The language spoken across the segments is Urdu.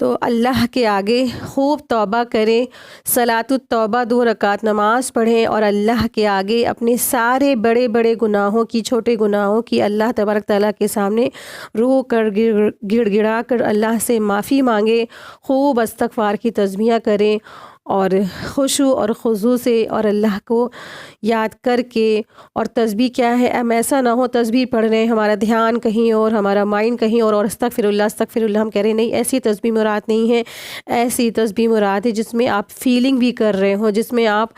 تو اللہ کے آگے خوب توبہ کریں، صلاۃ التوبہ 2 رکعت نماز پڑھیں اور اللہ کے آگے اپنے سارے بڑے بڑے گناہوں کی، چھوٹے گناہوں کی اللہ تبارک تعالیٰ کے سامنے رو کر گڑ گڑا کر اللہ سے معافی مانگیں، خوب استغفار کی تسبیح کریں اور خشوع اور خضوع سے اور اللہ کو یاد کر کے. اور تسبیح کیا ہے، ہم ایسا نہ ہو تسبیح پڑھ رہے ہیں ہمارا دھیان کہیں اور، ہمارا مائنڈ کہیں اور استغفر اللہ ہم کہہ رہے ہیں. نہیں، ایسی تسبیح مراد نہیں ہے. ایسی تسبیح مراد ہے جس میں آپ فیلنگ بھی کر رہے ہو، جس میں آپ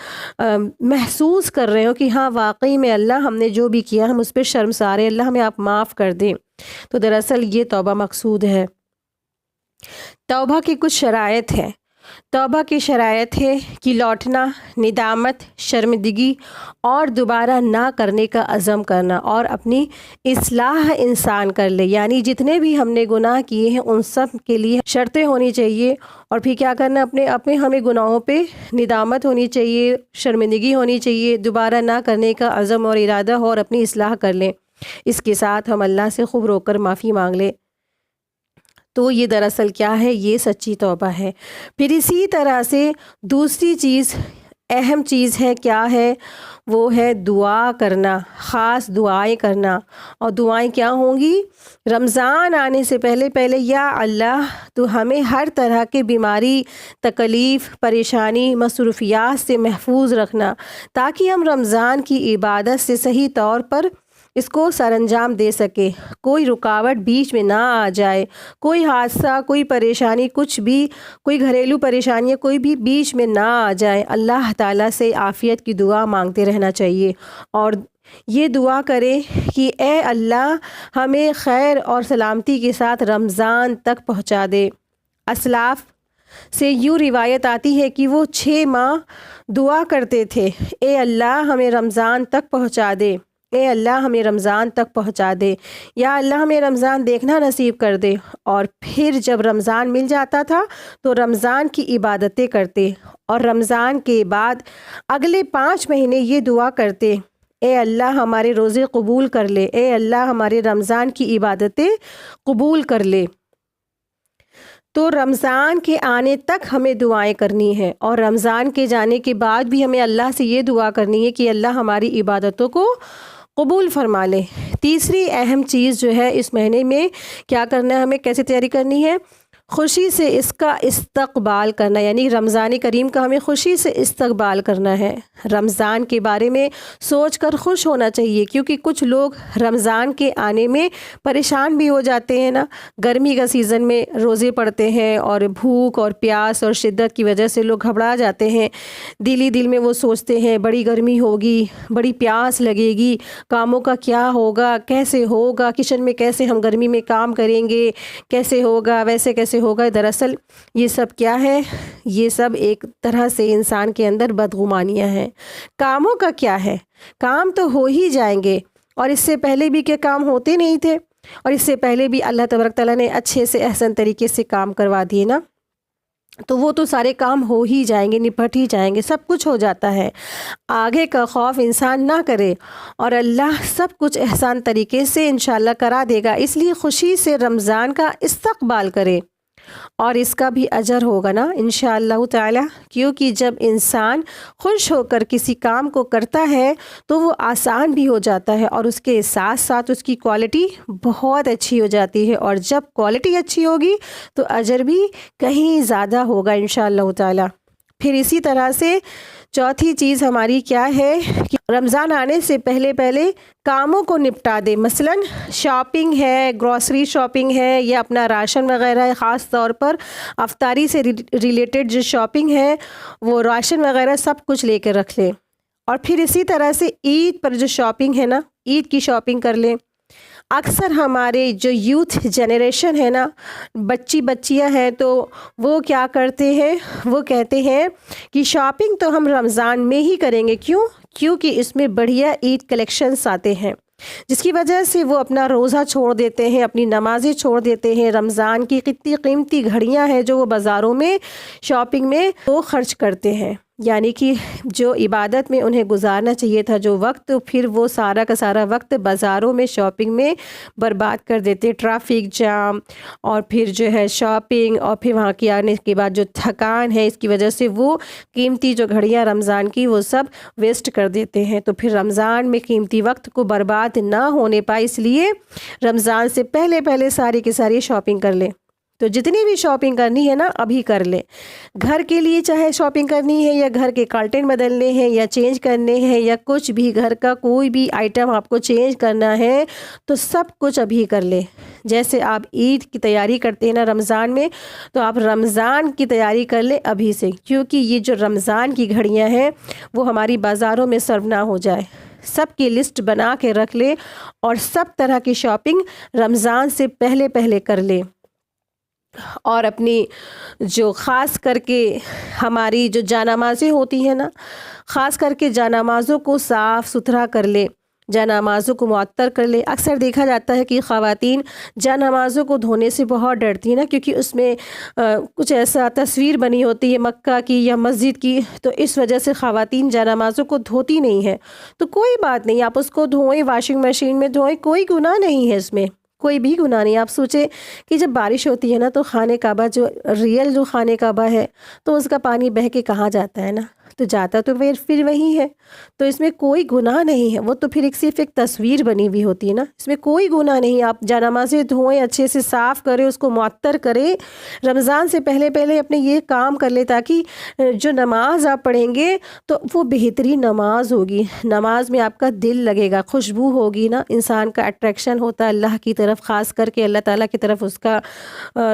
محسوس کر رہے ہو کہ ہاں واقعی میں اللہ ہم نے جو بھی کیا ہم اس پہ شرمسار ہیں، اللہ ہمیں آپ معاف کر دیں. تو دراصل یہ توبہ مقصود ہے. توبہ کی کچھ شرائط ہیں. توبہ کی شرائط ہے کہ لوٹنا، ندامت، شرمندگی اور دوبارہ نہ کرنے کا عزم کرنا اور اپنی اصلاح انسان کر لے. یعنی جتنے بھی ہم نے گناہ کیے ہیں ان سب کے لیے شرطیں ہونی چاہیے اور پھر کیا کرنا، اپنے ہمیں گناہوں پہ ندامت ہونی چاہیے، شرمندگی ہونی چاہیے، دوبارہ نہ کرنے کا عزم اور ارادہ ہو اور اپنی اصلاح کر لیں. اس کے ساتھ ہم اللہ سے خوب رو کر معافی مانگ لیں. تو یہ دراصل کیا ہے، یہ سچی توبہ ہے. پھر اسی طرح سے دوسری چیز، اہم چیز ہے، کیا ہے، وہ ہے دعا کرنا، خاص دعائیں کرنا. اور دعائیں کیا ہوں گی، رمضان آنے سے پہلے یا اللہ تو ہمیں ہر طرح کے بیماری، تکلیف، پریشانی، مصروفیات سے محفوظ رکھنا تاکہ ہم رمضان کی عبادت سے صحیح طور پر اس کو سر انجام دے سکے، کوئی رکاوٹ بیچ میں نہ آ جائے، کوئی حادثہ، کوئی پریشانی، کچھ بھی، کوئی گھریلو پریشانیاں کوئی بھی بیچ میں نہ آ جائے. اللہ تعالیٰ سے عافیت کی دعا مانگتے رہنا چاہیے اور یہ دعا کرے کہ اے اللہ ہمیں خیر اور سلامتی کے ساتھ رمضان تک پہنچا دے. اسلاف سے یوں روایت آتی ہے کہ وہ 6 ماہ دعا کرتے تھے، اے اللہ ہمیں رمضان تک پہنچا دے، اے اللہ ہمیں رمضان تک پہنچا دے، یا اللہ ہمیں رمضان دیکھنا نصیب کر دے. اور پھر جب رمضان مل جاتا تھا تو رمضان کی عبادتیں کرتے اور رمضان کے بعد اگلے 5 مہینے یہ دعا کرتے، اے اللہ ہمارے روزے قبول کر لے، اے اللہ ہمارے رمضان کی عبادتیں قبول کر لے. تو رمضان کے آنے تک ہمیں دعائیں کرنی ہیں اور رمضان کے جانے کے بعد بھی ہمیں اللہ سے یہ دعا کرنی ہے کہ اللہ ہماری عبادتوں کو قبول فرما لے. تیسری اہم چیز جو ہے اس مہینے میں کیا کرنا ہے، ہمیں کیسے تیاری کرنی ہے، خوشی سے اس کا استقبال کرنا. یعنی رمضان کریم کا ہمیں خوشی سے استقبال کرنا ہے. رمضان کے بارے میں سوچ کر خوش ہونا چاہیے کیونکہ کچھ لوگ رمضان کے آنے میں پریشان بھی ہو جاتے ہیں نا. گرمی کا سیزن میں روزے پڑتے ہیں اور بھوک اور پیاس اور شدت کی وجہ سے لوگ گھبرا جاتے ہیں. دل میں وہ سوچتے ہیں بڑی گرمی ہوگی، بڑی پیاس لگے گی، کاموں کا کیا ہوگا، کیسے ہوگا، کچن میں کیسے ہم گرمی میں کام کریں گے، کیسے ہوگا، ویسے کیسے ہوگا. دراصل یہ سب کیا ہے، یہ سب ایک طرح سے انسان کے اندر بدگمانیاں ہیں. کاموں کا کیا ہے، کام تو ہو ہی جائیں گے اور اس سے پہلے بھی کہ کام ہوتے نہیں تھے اور اس سے پہلے بھی اللہ تبارک تعالیٰ نے اچھے سے احسن طریقے سے کام کروا دیے نا. تو وہ تو سارے کام ہو ہی جائیں گے، نپٹ ہی جائیں گے، سب کچھ ہو جاتا ہے. آگے کا خوف انسان نہ کرے اور اللہ سب کچھ احسان طریقے سے انشاءاللہ کرا دے گا. اس لیے خوشی سے رمضان کا استقبال کرے اور اس کا بھی اجر ہوگا نا انشاءاللہ تعالی. کیونکہ جب انسان خوش ہو کر کسی کام کو کرتا ہے تو وہ آسان بھی ہو جاتا ہے اور اس کے ساتھ ساتھ اس کی کوالٹی بہت اچھی ہو جاتی ہے اور جب کوالٹی اچھی ہوگی تو اجر بھی کہیں زیادہ ہوگا انشاءاللہ تعالی. پھر اسی طرح سے چوتھی چیز ہماری کیا ہے کہ رمضان آنے سے پہلے کاموں کو نپٹا دے. مثلا شاپنگ ہے، گروسری شاپنگ ہے یا اپنا راشن وغیرہ ہے، خاص طور پر افطاری سے ریلیٹڈ جو شاپنگ ہے وہ راشن وغیرہ سب کچھ لے کے رکھ لے. اور پھر اسی طرح سے عید پر جو شاپنگ ہے نا، عید کی شاپنگ کر لیں. اکثر ہمارے جو یوتھ جنریشن ہے نا، بچیاں ہیں، تو وہ کیا کرتے ہیں، وہ کہتے ہیں کہ شاپنگ تو ہم رمضان میں ہی کریں گے. کیونکہ اس میں بڑھیا عید کلیکشنز آتے ہیں جس کی وجہ سے وہ اپنا روزہ چھوڑ دیتے ہیں، اپنی نمازیں چھوڑ دیتے ہیں. رمضان کی کتنی قیمتی گھڑیاں ہیں جو وہ بازاروں میں شاپنگ میں وہ خرچ کرتے ہیں. یعنی کہ جو عبادت میں انہیں گزارنا چاہیے تھا جو وقت، پھر وہ سارا کا سارا وقت بازاروں میں شاپنگ میں برباد کر دیتے، ٹریفک جام اور پھر جو ہے شاپنگ، اور پھر وہاں کے آنے کے بعد جو تھکان ہے اس کی وجہ سے وہ قیمتی جو گھڑیاں رمضان کی وہ سب ویسٹ کر دیتے ہیں۔ تو پھر رمضان میں قیمتی وقت کو برباد نہ ہونے پائے، اس لیے رمضان سے پہلے ساری کی ساری شاپنگ کر لیں۔ تو جتنی بھی شاپنگ کرنی ہے نا ابھی کر لیں، گھر کے لیے چاہے شاپنگ کرنی ہے یا گھر کے کارٹن بدلنے ہیں یا چینج کرنے ہیں یا کچھ بھی گھر کا کوئی بھی آئٹم آپ کو چینج کرنا ہے تو سب کچھ ابھی کر لیں۔ جیسے آپ عید کی تیاری کرتے ہیں نا رمضان میں، تو آپ رمضان کی تیاری کر لیں ابھی سے، کیونکہ یہ جو رمضان کی گھڑیاں ہیں وہ ہماری بازاروں میں سرو نہ ہو جائے۔ سب کی لسٹ بنا کے رکھ لیں اور سب طرح کی شاپنگ رمضان سے پہلے کر لیں۔ اور اپنی جو خاص کر کے ہماری جو جانمازیں ہوتی ہیں نا، خاص کر کے جانمازوں کو صاف ستھرا کر لیں، جانمازوں کو معطر کر لیں۔ اکثر دیکھا جاتا ہے کہ خواتین جانمازوں کو دھونے سے بہت ڈرتی ہیں نا، کیونکہ اس میں کچھ ایسا تصویر بنی ہوتی ہے مکہ کی یا مسجد کی، تو اس وجہ سے خواتین جانمازوں کو دھوتی نہیں ہیں۔ تو کوئی بات نہیں، آپ اس کو دھوئیں، واشنگ مشین میں دھوئیں، کوئی گناہ نہیں ہے اس میں، کوئی بھی گناہ نہیں۔ آپ سوچیں کہ جب بارش ہوتی ہے نا تو خانہ کعبہ جو ریئل جو خانہ کعبہ ہے تو اس کا پانی بہہ کے کہاں جاتا ہے نا، تو جاتا تو پھر وہی ہے، تو اس میں کوئی گناہ نہیں ہے، وہ تو پھر صرف ایک تصویر بنی ہوئی ہوتی ہے نا، اس میں کوئی گناہ نہیں۔ آپ جانمازیں دھوئیں، اچھے سے صاف کریں، اس کو معطر کریں، رمضان سے پہلے اپنے یہ کام کر لیں تاکہ جو نماز آپ پڑھیں گے تو وہ بہترین نماز ہوگی، نماز میں آپ کا دل لگے گا، خوشبو ہوگی نا، انسان کا اٹریکشن ہوتا ہے اللہ کی طرف، خاص کر کے اللہ تعالیٰ کی طرف اس کا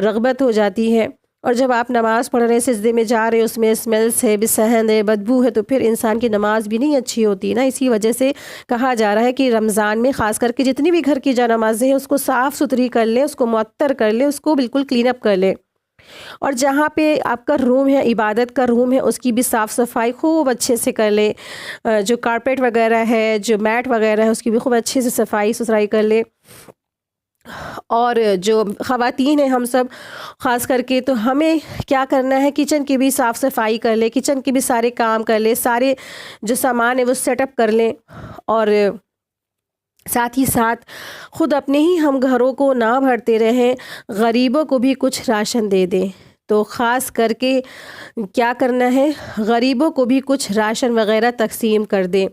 رغبت ہو جاتی ہے۔ اور جب آپ نماز پڑھ رہے ہیں، سجدے میں جا رہے ہیں، اس میں اسمیلس ہے، صحن ہے، بدبو ہے، تو پھر انسان کی نماز بھی نہیں اچھی ہوتی نا۔ اسی وجہ سے کہا جا رہا ہے کہ رمضان میں خاص کر کے جتنی بھی گھر کی جا نمازیں ہیں اس کو صاف ستھری کر لیں، اس کو معطر کر لیں، اس کو بالکل کلین اپ کر لیں۔ اور جہاں پہ آپ کا روم ہے، عبادت کا روم ہے، اس کی بھی صاف صفائی خوب اچھے سے کر لیں، جو کارپیٹ وغیرہ ہے، جو میٹ وغیرہ ہے، اس کی بھی خوب اچھے سے صفائی ستھرائی کر لیں۔ اور جو خواتین ہیں ہم سب خاص کر کے، تو ہمیں کیا کرنا ہے، کچن کی بھی صاف صفائی کر لیں، کچن کے بھی سارے کام کر لیں، سارے جو سامان ہے وہ سیٹ اپ کر لیں، اور ساتھ ہی ساتھ خود اپنے ہی ہم گھروں کو نہ بھرتے رہیں، غریبوں کو بھی کچھ راشن دے دیں۔ تو خاص کر کے کیا کرنا ہے، غریبوں کو بھی کچھ راشن وغیرہ تقسیم کر دیں،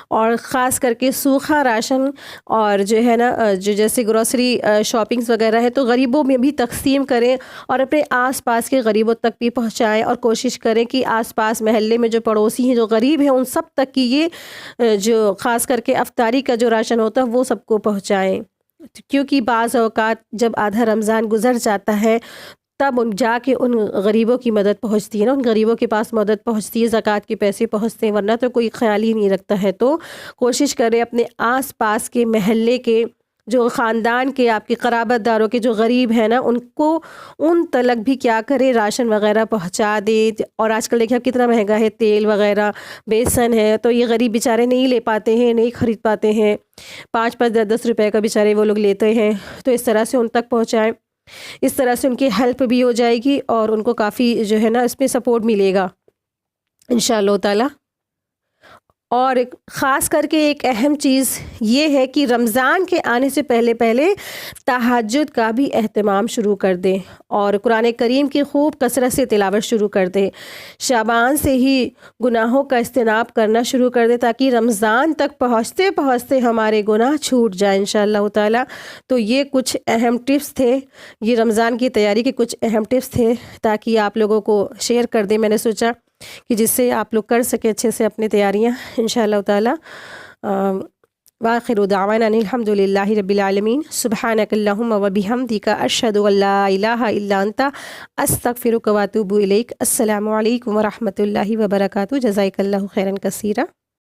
اور خاص کر کے سوکھا راشن اور جو ہے نا جو جیسے گروسری شاپنگز وغیرہ ہے تو غریبوں میں بھی تقسیم کریں، اور اپنے آس پاس کے غریبوں تک بھی پہنچائیں، اور کوشش کریں کہ آس پاس محلے میں جو پڑوسی ہیں جو غریب ہیں ان سب تک کی یہ جو خاص کر کے افطاری کا جو راشن ہوتا ہے وہ سب کو پہنچائیں، کیونکہ بعض اوقات جب آدھا رمضان گزر جاتا ہے تب جا کے ان غریبوں کی مدد پہنچتی ہے نا، ان غریبوں کے پاس مدد پہنچتی ہے، زکوٰۃ کے پیسے پہنچتے ہیں، ورنہ تو کوئی خیال ہی نہیں رکھتا ہے۔ تو کوشش کریں اپنے آس پاس کے محلے کے جو خاندان کے آپ کے قرابت داروں کے جو غریب ہیں نا ان تلک بھی کیا کرے، راشن وغیرہ پہنچا دے۔ اور آج کل دیکھیں کتنا مہنگا ہے تیل وغیرہ، بیسن ہے، تو یہ غریب بیچارے نہیں لے پاتے ہیں، نہیں خرید پاتے ہیں، 5-5 10 روپے کا بیچارے وہ لوگ لیتے ہیں، تو اس طرح سے ان تک پہنچائیں، اس طرح سے ان کی ہیلپ بھی ہو جائے گی اور ان کو کافی جو ہے نا اس میں سپورٹ ملے گا انشاءاللہ تعالی۔ اور خاص کر کے ایک اہم چیز یہ ہے کہ رمضان کے آنے سے پہلے تہجد کا بھی اہتمام شروع کر دیں، اور قرآن کریم کی خوب کثرت سے تلاوت شروع کر دیں، شعبان سے ہی گناہوں کا اجتناب کرنا شروع کر دیں تاکہ رمضان تک پہنچتے ہمارے گناہ چھوٹ جائیں انشاءاللہ تعالی۔ تو یہ کچھ اہم ٹپس تھے، یہ رمضان کی تیاری کے کچھ اہم ٹپس تھے تاکہ آپ لوگوں کو شیئر کر دیں، میں نے سوچا کہ جس سے آپ لوگ کر سکیں اچھے سے اپنی تیاریاں انشاءاللہ تعالی۔ وآخر دعوانا الحمد للہ رب العالمین، سبحانک اللہم وبحمدک، اشہد ان لا الہ الا انت، استغفرک واتوب الیک۔ السلام علیکم ورحمۃ اللہ وبرکاتہ۔ جزاک اللہ خیرا کثیرا۔